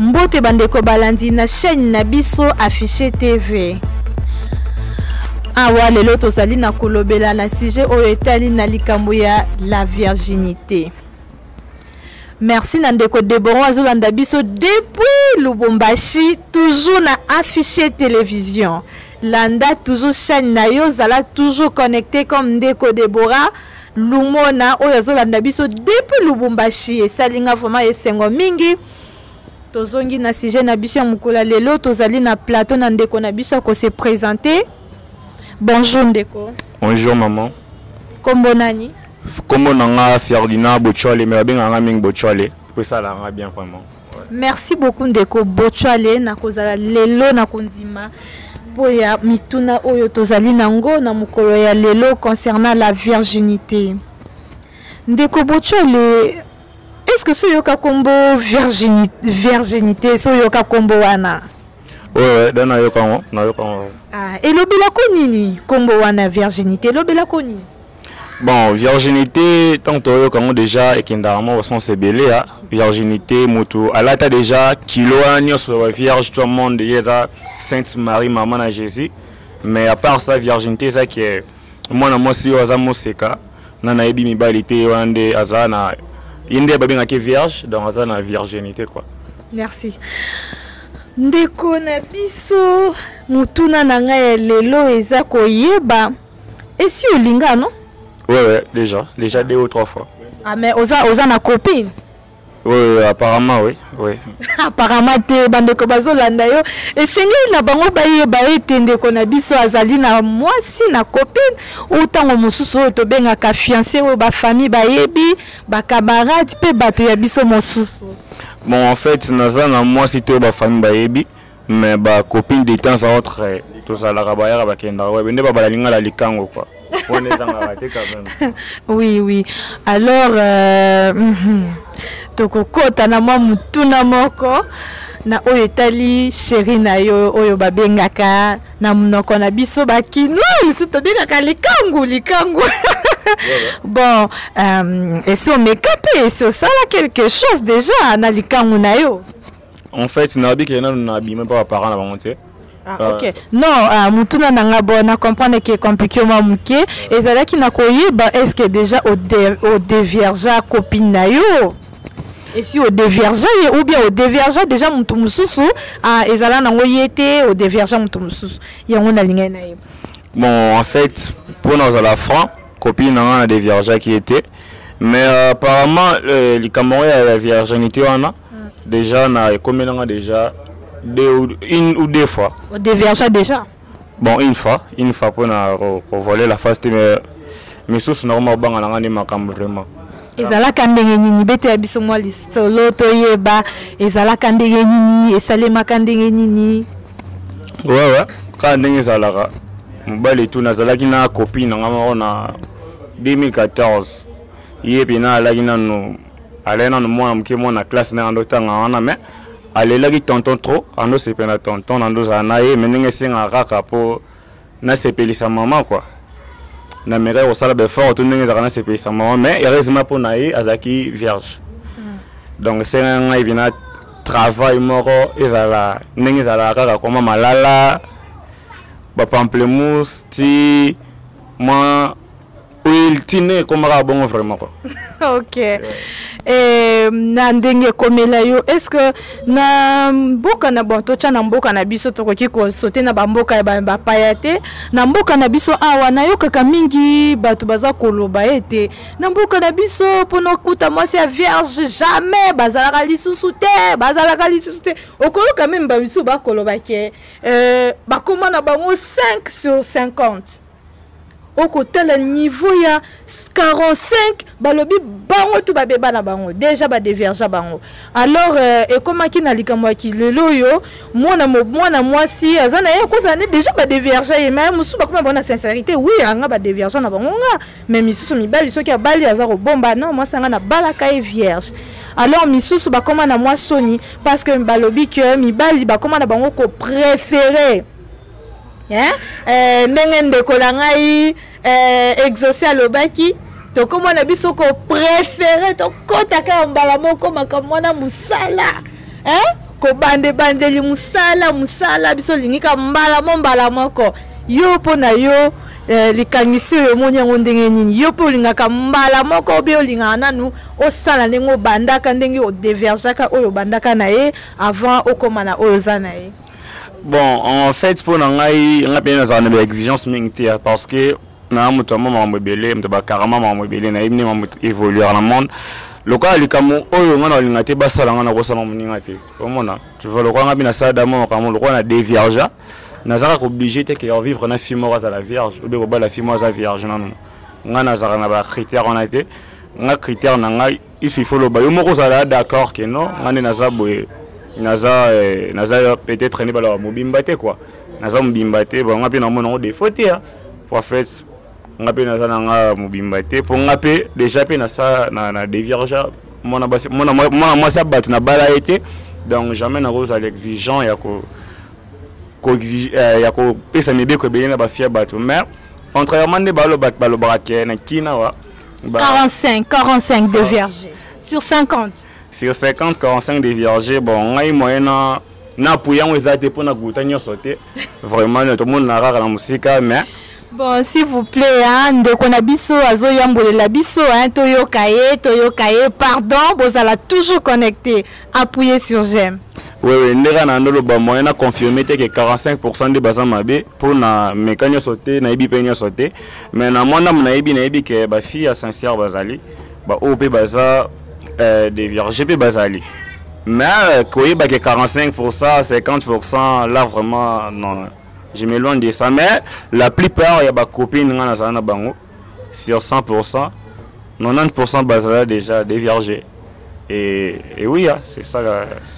Mbote bandeko balandi na chaîne na biso Affiché TV. Awa lelo tozali na kolobela na sujet oyo etali na likambo ya la virginité. Merci Nandeko Deborah Azolanda biso depuis Lubumbashi, toujours na Affiché Télévision. Landa toujours chaîne na yo zala toujours connecté comme Ndeko Deborah Lumona oyo Azolanda biso depuis Lubumbashi et salinga vraiment esengo mingi. Tozongi na sujet na biso mukula lelo tozali na plateau na Ndeko na biso ko se présenter. Bonjour Ndeko. Bonjour maman. Kombo nani? Kombo nanga Ferdinand Bochwale mais babenganga mingi Bochwale. Pour ça là bien vraiment. Ouais. Merci beaucoup Ndeko Bochwale na kozala lelo na kondima. Boya mituna oyo tozali nango na mukolo ya lelo concernant la virginité. Ndeko Bochwale, est-ce que so yoka kombo virginité so yoka kombo wana? Ouais, dana yoka ngo, na yoka ngo. Ah, et lobela ko nini kombo wana virginité lobela ko nini? Bon, virginité tant que yoka ngo déjà ekendama au sens belé hein. Virginité moto alata déjà kilo anyo sur la vierge tout le monde yera Sainte Marie maman à Jésus. Mais à part ça virginité ça qui est moi na moi si oza moseka na na ebi mibalité wande azana inde babinga ke vierge dans azana virginité quoi. Merci. Ndeko na biso mutuna na ngai lelo eza koyeba esi olinga non? Ouais déjà 2 ou 3 fois. Ah mais oza na copine? Oui, apparemment oui. Apparemment te bandeko bazolanda yo esengeli na bango bayeba ete ndeko na biso azali na mwasi na copine ou tango mosusu oyo tobengaka fiancé oyo ba famille bayebi ba camarade pe bato ya biso mosusu. Bon en fait naza na mwasi te ba famille bayebi mais ba copine de temps à autre tout ça la rabayara ba kenda ouais bende ba balalinga la likango quoi. On est en raté quand même. Oui. Alors tokokota na mwa mutuna moko na oyo etali chéri na yo oyo babengaka na munoko na biso bakino misu tobengaka likangu. Bon esi omekape esi osala quelque chose déjà na likangu na yo. En fait nabi ke na abime pa parents na bango te. Ah, ok. Non, mutuna nanga bona comprendre que compliqué moi muke ezalaki na koyeba est-ce que déjà au dévierge copine na yo? Et si au dévierge ou bien au dévierge déjà mutu mususu ezala na ngoyete au dévierge mutu mususu yango na linga na yo. Bon en fait pour nous à la franc copine na dévierge qui était mais apparemment les Camerounais la virginité wana déjà na combien déjà une ou 2 fois. Au dévierge déjà? Bon une fois pour voler la face mais sous normalement banga na ngani makambo vraiment. Ezalaka ndenge nini bete ya biso mwa lisolo toyeba ezalaka ndenge nini esalemaka ndenge nini? Ouais quand ndenge ezalaka mobali tu nazalaki na copine ngama na 2014 yebi na alaki nanu alena no mwana mke mwana classe na ndotanga wana mais alelaki tonton trop ando sepena tonton ando zana ye menenge singa kaka po na sepelisa maman quoi. Na mère au sala be fort tout ndenge zakana sepelisa maman mais heureusement pour naïe azaki vierge. Donc c'est un ibina travail moko ezala ndenge ezala kaka koma malala ba pamplemousse ti moi il tine comme bon vraiment quoi. Ok. Na ndenge komela yo est-ce que na mboka na bon tocha na mboka na biso tokoki ko sauter na bamboka ba payate na mboka na biso awa na yo kaka mingi bato baza koloba ete na mboka na biso pono kuta mwasi ya vierge jamais bazalaka lisusu te okoloka même ba biso ba koloba ke ba koma na bango 5 sur 50. Au côté le niveau ya 45 balobi bango tout babeba na bango déjà ba déverger bango alors et comment ki na likamwa ki lelo yo mwana mwasi azana ye kozana déjà ba déverger mais musu ba kuma bona sincérité oui anga ba déverger na bango nga mais misusu mibali soki abali azako bomba non moi sanga na balaka e vierge alors misusu ba koma na mwasoni parce que balobi que mibali ba koma na bango ko préférer ndenge ndeko la ngai exaucer alobaki to komo na biso ko préférer to kota ka mbala moko makamwana musala ko bandeli musala biso lingika mbala moko yo pona yo likangisi yo moni yango ndenge nini yo po lingaka mbala moko be olinga nanu osala ndenge bandaka ndenge o divergeaka oyo bandaka na ye avant okomana oyo za na ye. Bon, en fait pour ngai bien na exigence mingi parce que na muto mama mobele mtaba karama mama mobele na ibni mama évoluer dans le monde. Le cas likamo oyo ngana lingate basala ngana ko sala moninga te. Omona, tu vois le roi ngabina sa damo kamo le roi na dévierge. Nazara obligé te que vivre na fille mort à la vierge ou de la fille mort à la vierge non. Ngana zara na ba critère on a été. Nga critère na ngai il faut le ba yo moko sala d'accord que non, ngane naza boye. Naza peut-être ne bala mobimbate quoi. Naza mobimbate bon ngapi na mono des fautes pour fait ngapi naza na mobimbate pour ngapi déjà pe na ça na dévierge mona moi ça bat na bala été donc jamais na rose à l'exigeant ya ko exige ya ko pesa mebe ko be na ba fia bato mais contrairement de balo braquet na kina wa 45 de vierge sur 50. Sur 50, 45 des vierges, bon, on a moyen na pouillant aux athées pour na goûter sauter. Vraiment, tout le monde n'a rare la musique, mais. Bon, s'il vous plaît, hein, donc on a biso, azo yambole la biso, hein, toyo kaye, pardon, vous allez toujours connecté, appuyez sur j'aime. Oui, on a confirmé que 45% des bazans mabé pour na mécanique sauter, na ibi peigna sauter, mais na moi na ibi que ba fille à sincère bazali, ba op baza des vierges bazali. Mais quand il y a 45%, 50%, là vraiment, non, je m'éloigne de ça. Mais la plupart, il y a des copines sur 100%, 90% bazali déjà des vierges. Et oui, c'est ça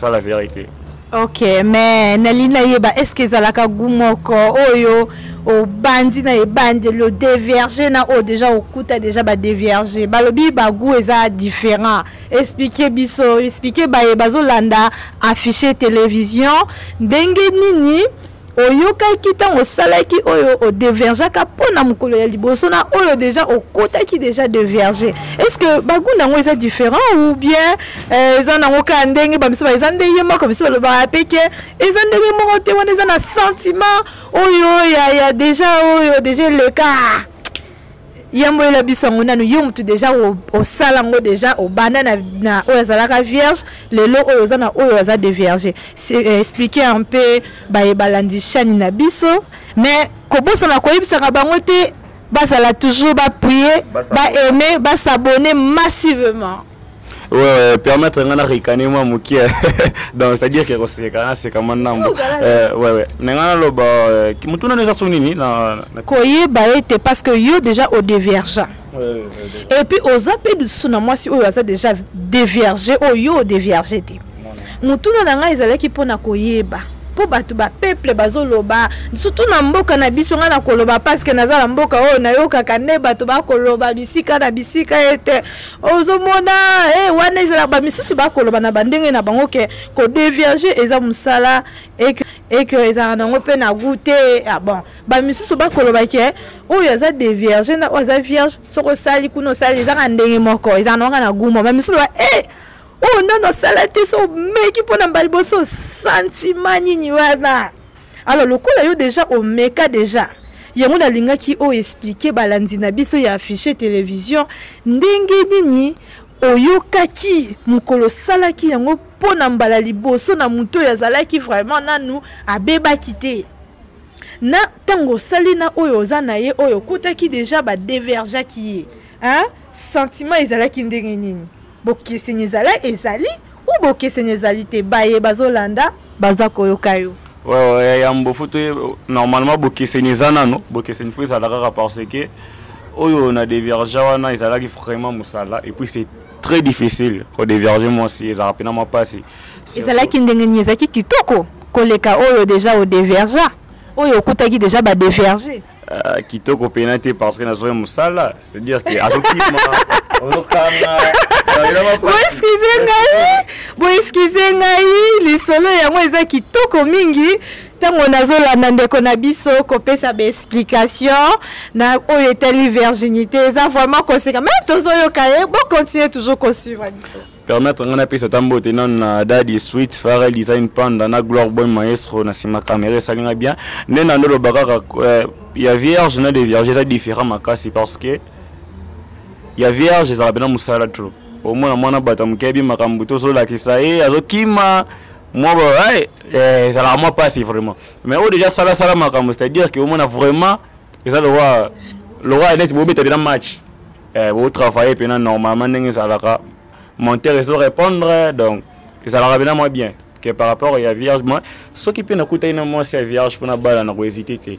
la vérité. Ok, mais Nalina Yeba, est-ce que Zalaka Gumoko, Oyo, au bandi na bandi, le déverger na o déjà au coup déjà ba déverger. Balobi bagou est différent. Expliquez biso, expliquez bazo landa afficher télévision, dengue nini. Oyo kita o salaki oyo o déverger ka pona mukolo ya liboso na oyo déjà au côté qui déjà déverger. Est-ce que bagou na est différent ou bien za na ngoka ndenge ba miso ba zande yema comme ça le ba peke ezande mo te wana za na sentiment oyo ya déjà le cas yambo la bisongo nanu yom tu déjà au salango déjà au banana na oyo zalaka vierge lelo oyo za na oyo za déverger. Expliquer un peu ba balandi chani na biso mais ko bosa na ko yibisa ka bango te basala toujours ba prier ba aimer ba s'abonner massivement. Ouais, permettre ngana rikane moi muki donc c'est à dire que c'est comme nambo ouais ngana lo ba mutuna neza sonini na koye ba était parce que yo déjà au dévergent et puis aux appels de suna moi si oyo ça déjà déverger oyo déverger te mutuna nanga ezalaki pona koyeba po batu ba peuple bazoloba surtout na mboka na biso nga na koloba parce que nazala mboka oyo na yoka kane batu ba koloba bisika na bisika ete ozomona wana ezala ba misusu ba koloba na bandenge na bango ke ko dévierger eza musala et que ezala nango pe na goûter bon ba misusu ba koloba ke oyo eza dévierger na oza vierge soko sali kuno sali eza ndenge moko eza nango na gumo ba misusu ba oh non non salate so meki pona mbaliboso sentiment nini wana alors le coup là yo déjà au meka déjà yango na linga ki o expliquer balandi na biso ya afficher télévision ndenge nini oyokaki mukolo salaki yango pona mbala liboso na muto ya zalaki vraiment nanu abeba kité na tango salina oyo zana ye oyo kotaki déjà ba déverger ki hein sentiment ezalaki ndenge nini boke senyezala ezali ou boke senyezali te baye bazolanda baza koyoka yo. Ouais yambo futo normalement boke senyezana no boke senyfo ezalaka parce que oyo na déverger wana ezalaki vraiment musala et puis c'est très difficile ko déverger moi si ezalapena moi passer ezalaki ndenge nyezaki kitoko koleka oyo déjà au déverger oyo kutaki déjà ba déverger kitoko penate parce que nazoya musala c'est-à-dire que excusez ngai lisolo yango eza kitoko mingi Tango nazolanda ndeko na biso kopesa ba explication na oyo etali virginité ça vraiment conséquent mais tozoyoka ye bon continuer toujours ko suivre biso permettre ngana pesa tambo tenon na Daddy Sweet Pharrell Design Panda na Gloire Boy Maestro na sima caméra salinga bien nena ndolo bakaka ya vierge na des vierges ça différent makasi parce que ya vierge ça bena musala trop au moins mwana bata mukebi makambu tozola kisa azokima moi ça la moi pas si vraiment mais au déjà ça la makambu c'est-à-dire que au moins vraiment et ça le roi est beau bête dans match vous travaillez pendant normalement n'engagez ça la monter et répondre donc ça la bien moi bien que par rapport à vierge moi ce qui peut nous coûter une moi c'est vierge pour na balle na hésiter que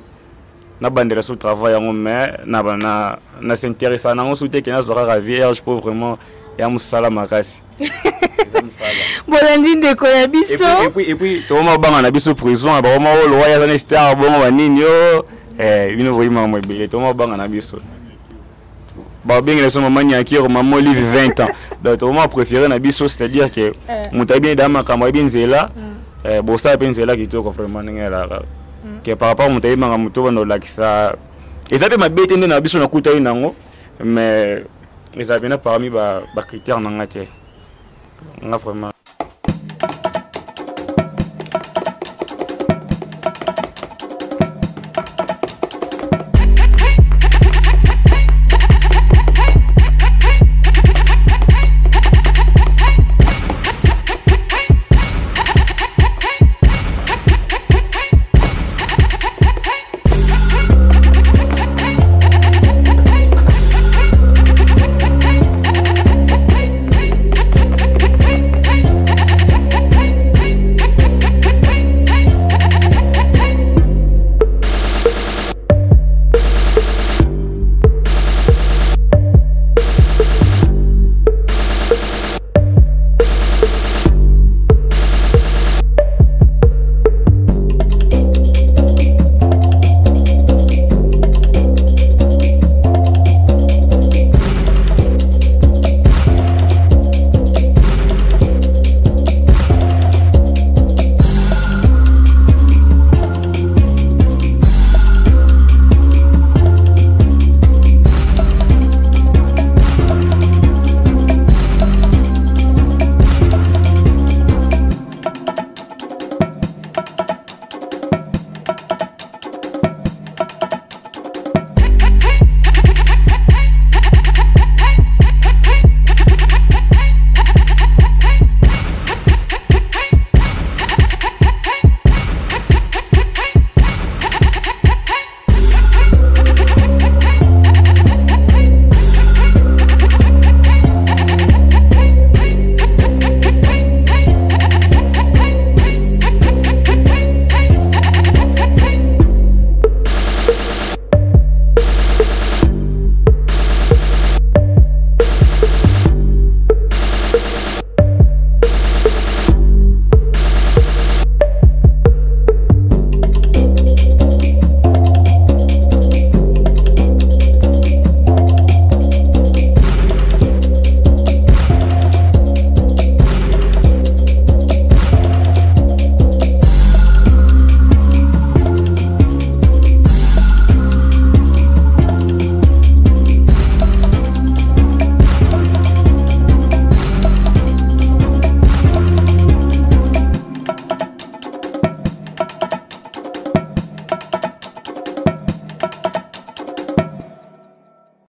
na bandera sur travail en mais na s'intéresser na on souhaite que na sera vierge pour vraiment ya musala makasi bolandi ndeko ya biso et puis to ma banga na biso prison ba ma lo ya za star bongo banini yo bino voyima mo ebele to ma banga na biso ba bengi le so mama nyaki ko mama olive 20 ans donc to ma préféré na biso c'est-à-dire que mutabien dama kama bien zela bo sa bien zela kitoko vraiment ngela que par rapport mutabien nga mutoba no lakisa ezabe mabete na biso na kuta inango mais les avions parmi les critères n'ont pas vraiment